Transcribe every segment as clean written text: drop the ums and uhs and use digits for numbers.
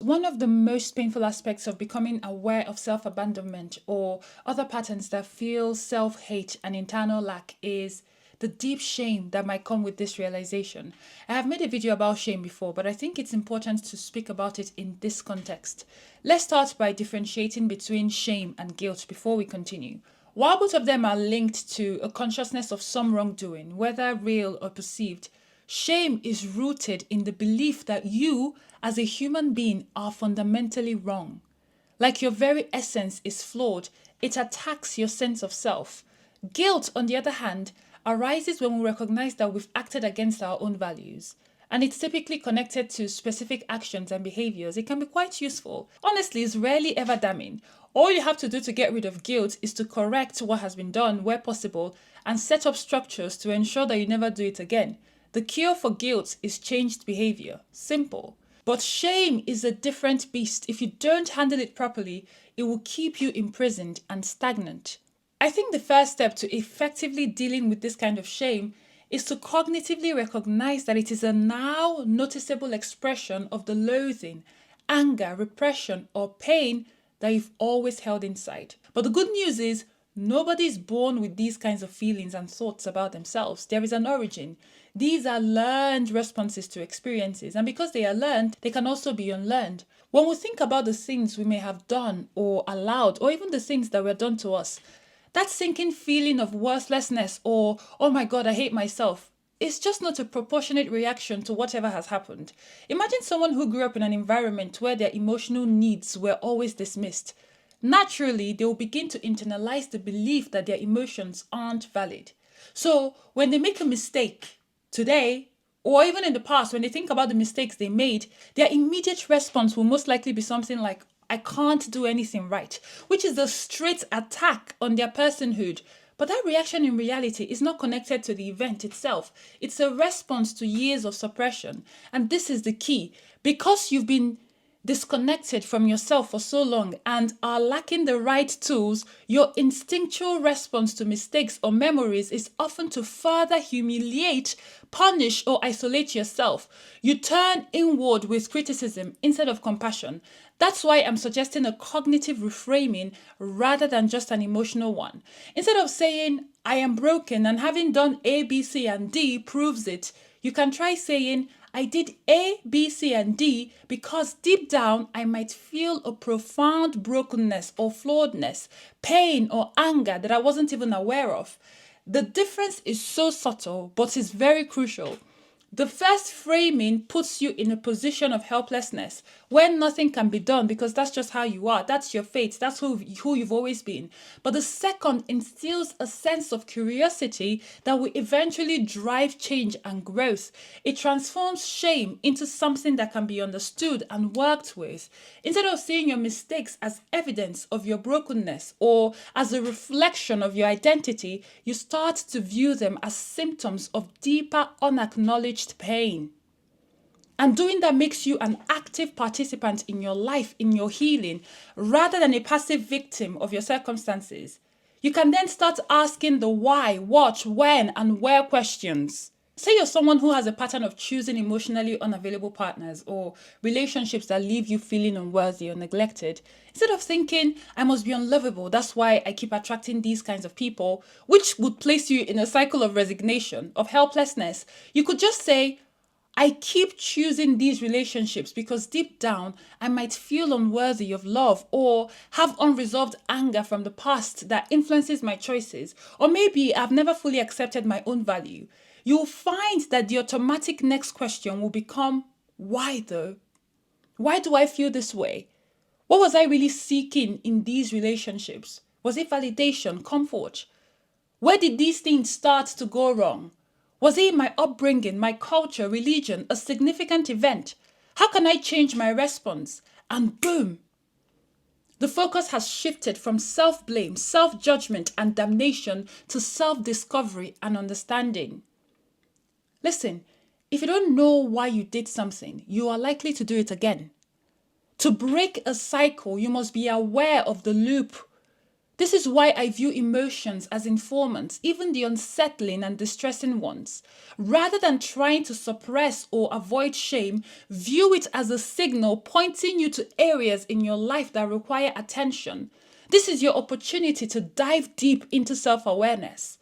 One of the most painful aspects of becoming aware of self-abandonment or other patterns that feel self-hate and internal lack is the deep shame that might come with this realization. I have made a video about shame before, but I think it's important to speak about it in this context. Let's start by differentiating between shame and guilt before we continue. While both of them are linked to a consciousness of some wrongdoing, whether real or perceived, shame is rooted in the belief that you, as a human being, are fundamentally wrong. Like your very essence is flawed, it attacks your sense of self. Guilt, on the other hand, arises when we recognize that we've acted against our own values. And it's typically connected to specific actions and behaviors. It can be quite useful. Honestly, it's rarely ever damning. All you have to do to get rid of guilt is to correct what has been done where possible and set up structures to ensure that you never do it again. The cure for guilt is changed behavior. Simple. But shame is a different beast. If you don't handle it properly, it will keep you imprisoned and stagnant. I think the first step to effectively dealing with this kind of shame is to cognitively recognize that it is a now noticeable expression of the loathing, anger, repression, or pain that you've always held inside. But the good news is, nobody is born with these kinds of feelings and thoughts about themselves. There is an origin. These are learned responses to experiences, and because they are learned, they can also be unlearned. When we think about the things we may have done or allowed, or even the things that were done to us, that sinking feeling of worthlessness or, oh my God, I hate myself, is just not a proportionate reaction to whatever has happened. Imagine someone who grew up in an environment where their emotional needs were always dismissed. Naturally, they will begin to internalize the belief that their emotions aren't valid. So when they make a mistake today, or even in the past, when they think about the mistakes they made, their immediate response will most likely be something like, I can't do anything right, which is a straight attack on their personhood. But that reaction in reality is not connected to the event itself. It's a response to years of suppression. And this is the key. Because you've been disconnected from yourself for so long and are lacking the right tools, your instinctual response to mistakes or memories is often to further humiliate, punish, or isolate yourself. You turn inward with criticism instead of compassion. That's why I'm suggesting a cognitive reframing rather than just an emotional one. Instead of saying, I am broken and having done A, B, C, and D proves it, you can try saying, I did A, B, C, and D because deep down I might feel a profound brokenness or flawedness, pain or anger that I wasn't even aware of. The difference is so subtle, but is very crucial. The first framing puts you in a position of helplessness when nothing can be done because that's just how you are. That's your fate. That's who you've always been. But the second instills a sense of curiosity that will eventually drive change and growth. It transforms shame into something that can be understood and worked with. Instead of seeing your mistakes as evidence of your brokenness or as a reflection of your identity, you start to view them as symptoms of deeper, unacknowledged pain. And doing that makes you an active participant in your life, in your healing, rather than a passive victim of your circumstances. You can then start asking the why, what, when, and where questions. Say you're someone who has a pattern of choosing emotionally unavailable partners or relationships that leave you feeling unworthy or neglected. Instead of thinking, I must be unlovable, that's why I keep attracting these kinds of people, which would place you in a cycle of resignation, of helplessness, you could just say, I keep choosing these relationships because deep down I might feel unworthy of love or have unresolved anger from the past that influences my choices. Or maybe I've never fully accepted my own value. You'll find that the automatic next question will become, why though? Why do I feel this way? What was I really seeking in these relationships? Was it validation, comfort? Where did these things start to go wrong? Was it my upbringing, my culture, religion, a significant event? How can I change my response? And boom! The focus has shifted from self-blame, self-judgment, and damnation to self-discovery and understanding. Listen, if you don't know why you did something, you are likely to do it again. To break a cycle, you must be aware of the loop This is why I view emotions as informants, even the unsettling and distressing ones. Rather than trying to suppress or avoid shame, view it as a signal pointing you to areas in your life that require attention. This is your opportunity to dive deep into self-awareness.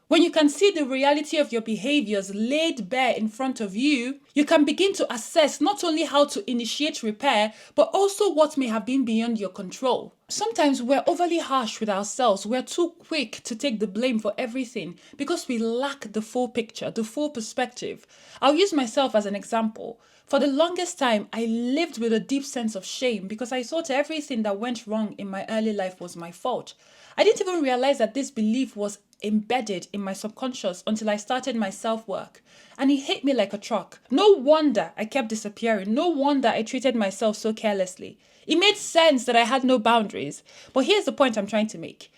When you can see the reality of your behaviors laid bare in front of you, you can begin to assess not only how to initiate repair, but also what may have been beyond your control. Sometimes we're overly harsh with ourselves. We're too quick to take the blame for everything because we lack the full picture, the full perspective. I'll use myself as an example. For the longest time, I lived with a deep sense of shame because I thought everything that went wrong in my early life was my fault. I didn't even realize that this belief was embedded in my subconscious until I started my self-work. And it hit me like a truck. No wonder I kept disappearing. No wonder I treated myself so carelessly. It made sense that I had no boundaries. But here's the point I'm trying to make.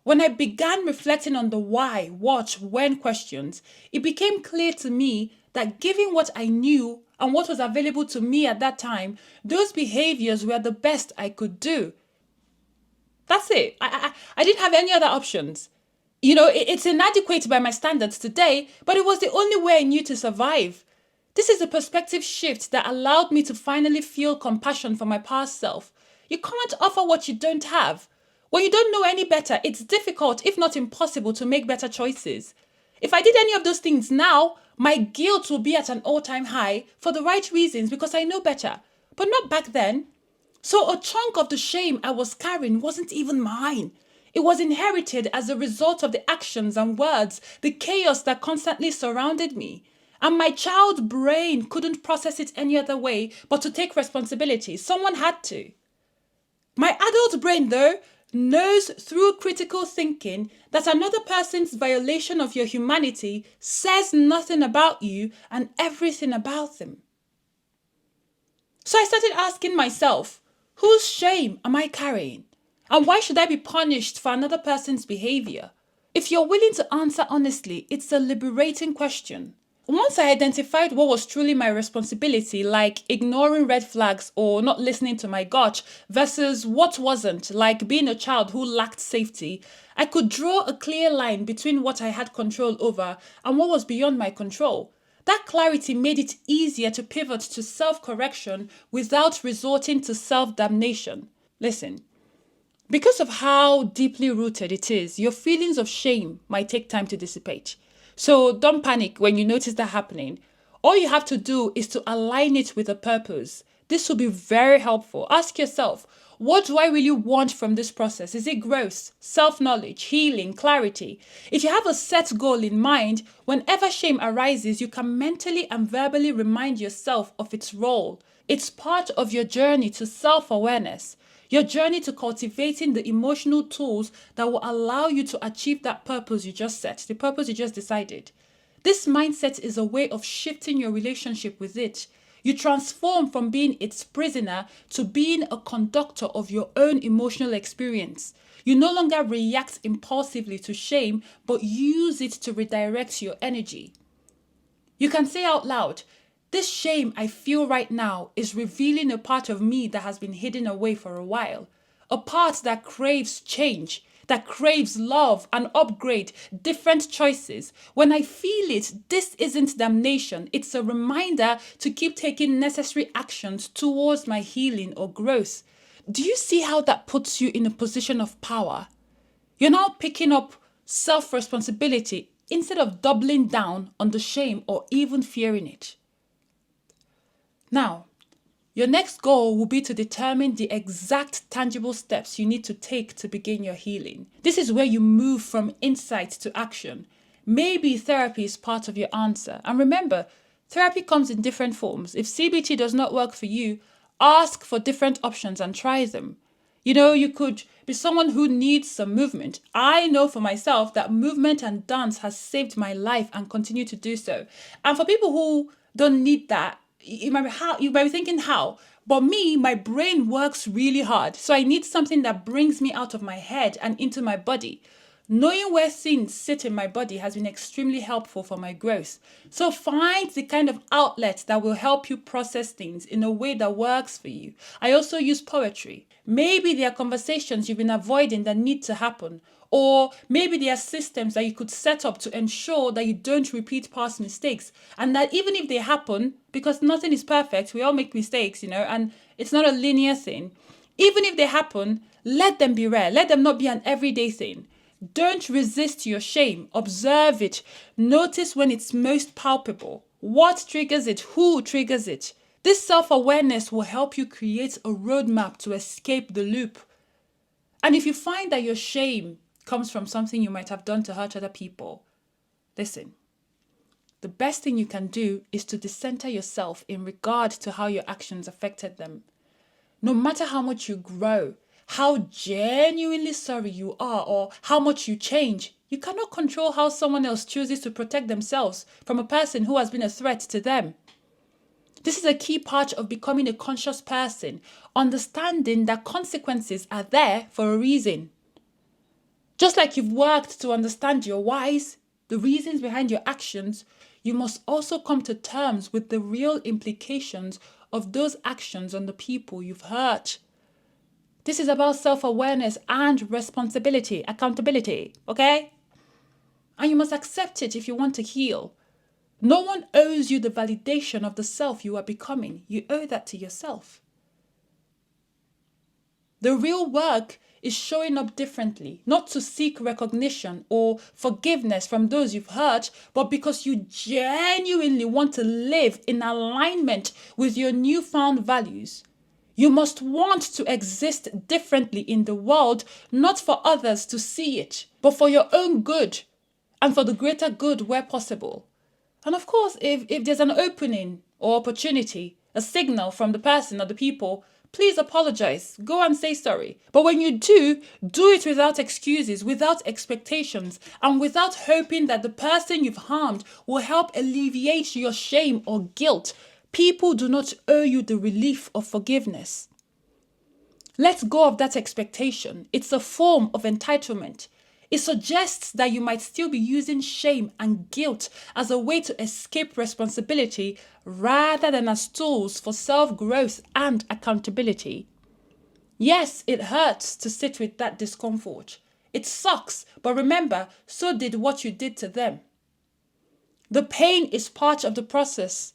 When I began reflecting on the why, what, when questions, it became clear to me that given what I knew and what was available to me at that time, those behaviors were the best I could do. That's it. I didn't have any other options. It's inadequate by my standards today, but it was the only way I knew to survive. This is a perspective shift that allowed me to finally feel compassion for my past self. You can't offer what you don't have. When you don't know any better, it's difficult, if not impossible, to make better choices. If I did any of those things now, my guilt will be at an all-time high for the right reasons because I know better, but not back then. So a chunk of the shame I was carrying wasn't even mine. It was inherited as a result of the actions and words, the chaos that constantly surrounded me. And my child brain couldn't process it any other way but to take responsibility. Someone had to. My adult brain, though, knows through critical thinking that another person's violation of your humanity says nothing about you and everything about them. So I started asking myself, whose shame am I carrying? And why should I be punished for another person's behavior? If you're willing to answer honestly, it's a liberating question. Once I identified what was truly my responsibility, like ignoring red flags or not listening to my gut, versus what wasn't, like being a child who lacked safety, I could draw a clear line between what I had control over and what was beyond my control. That clarity made it easier to pivot to self-correction without resorting to self-damnation. Listen, because of how deeply rooted it is, your feelings of shame might take time to dissipate. So don't panic when you notice that happening. All you have to do is to align it with a purpose. This will be very helpful. Ask yourself, what do I really want from this process? Is it growth, self-knowledge, healing, clarity? If you have a set goal in mind, whenever shame arises, you can mentally and verbally remind yourself of its role. It's part of your journey to self-awareness, your journey to cultivating the emotional tools that will allow you to achieve that purpose you just set, the purpose you just decided. This mindset is a way of shifting your relationship with it. You transform from being its prisoner to being a conductor of your own emotional experience. You no longer react impulsively to shame, but use it to redirect your energy. You can say out loud, this shame I feel right now is revealing a part of me that has been hidden away for a while. A part that craves change, that craves love, an upgrade, different choices. When I feel it, this isn't damnation. It's a reminder to keep taking necessary actions towards my healing or growth. Do you see how that puts you in a position of power? You're now picking up self-responsibility instead of doubling down on the shame or even fearing it. Now, your next goal will be to determine the exact tangible steps you need to take to begin your healing. This is where you move from insight to action. Maybe therapy is part of your answer. And remember, therapy comes in different forms. If CBT does not work for you, ask for different options and try them. You could be someone who needs some movement. I know for myself that movement and dance has saved my life and continue to do so. And for people who don't need that, you might be thinking how, but my brain works really hard. So I need something that brings me out of my head and into my body. Knowing where things sit in my body has been extremely helpful for my growth. So find the kind of outlet that will help you process things in a way that works for you. I also use poetry. Maybe there are conversations you've been avoiding that need to happen. Or maybe there are systems that you could set up to ensure that you don't repeat past mistakes. And that even if they happen, because nothing is perfect, we all make mistakes, and it's not a linear thing. Even if they happen, let them be rare. Let them not be an everyday thing. Don't resist your shame. Observe it. Notice when it's most palpable. What triggers it? Who triggers it? This self-awareness will help you create a roadmap to escape the loop. And if you find that your shame comes from something you might have done to hurt other people, listen, the best thing you can do is to decenter yourself in regard to how your actions affected them. No matter how much you grow, how genuinely sorry you are, or how much you change, you cannot control how someone else chooses to protect themselves from a person who has been a threat to them. This is a key part of becoming a conscious person, understanding that consequences are there for a reason. Just like you've worked to understand your whys, the reasons behind your actions, you must also come to terms with the real implications of those actions on the people you've hurt. This is about self-awareness and responsibility, accountability, okay? And you must accept it if you want to heal. No one owes you the validation of the self you are becoming. You owe that to yourself. The real work is showing up differently, not to seek recognition or forgiveness from those you've hurt, but because you genuinely want to live in alignment with your newfound values. You must want to exist differently in the world, not for others to see it, but for your own good and for the greater good where possible. And of course, if there's an opening or opportunity, a signal from the person or the people, please apologize. Go and say sorry. But when you do it without excuses, without expectations, and without hoping that the person you've harmed will help alleviate your shame or guilt. People do not owe you the relief of forgiveness. Let go of that expectation. It's a form of entitlement. It suggests that you might still be using shame and guilt as a way to escape responsibility rather than as tools for self-growth and accountability. Yes, it hurts to sit with that discomfort. It sucks, but remember, so did what you did to them. The pain is part of the process.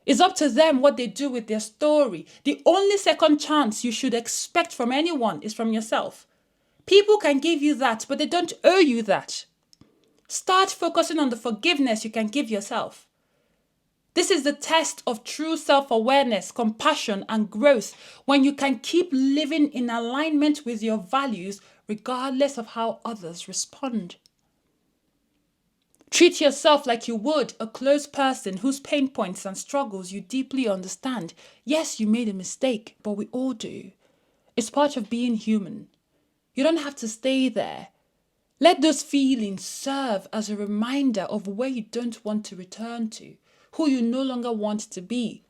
It's up to them what they do with their story. The only second chance you should expect from anyone is from yourself. People can give you that, but they don't owe you that. Start focusing on the forgiveness you can give yourself. This is the test of true self-awareness, compassion, and growth when you can keep living in alignment with your values regardless of how others respond. Treat yourself like you would a close person whose pain points and struggles you deeply understand. Yes, you made a mistake, but we all do. It's part of being human. You don't have to stay there. Let those feelings serve as a reminder of where you don't want to return to, who you no longer want to be.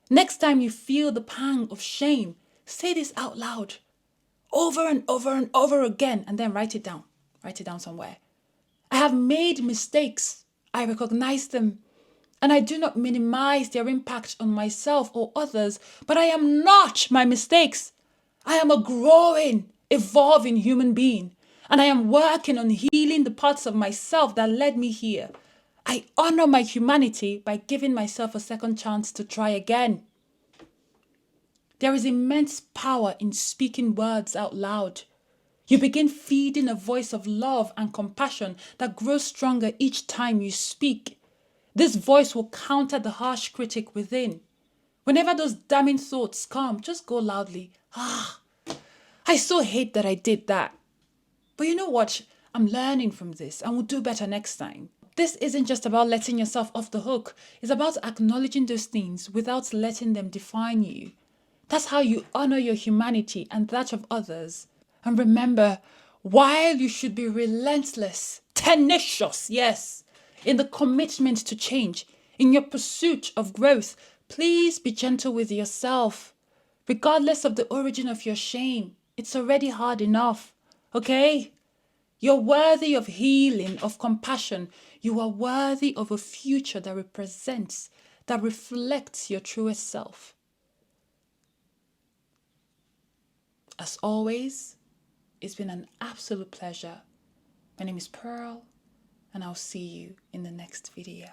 Next time you feel the pang of shame, say this out loud, over and over and over again, and then write it down. Write it down somewhere. I have made mistakes. I recognize them. And I do not minimize their impact on myself or others, but I am not my mistakes. I am a growing, evolving human being, and I am working on healing the parts of myself that led me here. I honor my humanity by giving myself a second chance to try again. There is immense power in speaking words out loud. You begin feeding a voice of love and compassion that grows stronger each time you speak. This voice will counter the harsh critic within. Whenever those damning thoughts come, just go loudly, I so hate that I did that. But you know what? I'm learning from this and will do better next time. This isn't just about letting yourself off the hook. It's about acknowledging those things without letting them define you. That's how you honor your humanity and that of others. And remember, while you should be relentless, tenacious, yes, in the commitment to change, in your pursuit of growth, please be gentle with yourself. Regardless of the origin of your shame, it's already hard enough, okay? You're worthy of healing, of compassion. You are worthy of a future that represents, that reflects your truest self. As always, it's been an absolute pleasure. My name is Pearl, and I'll see you in the next video.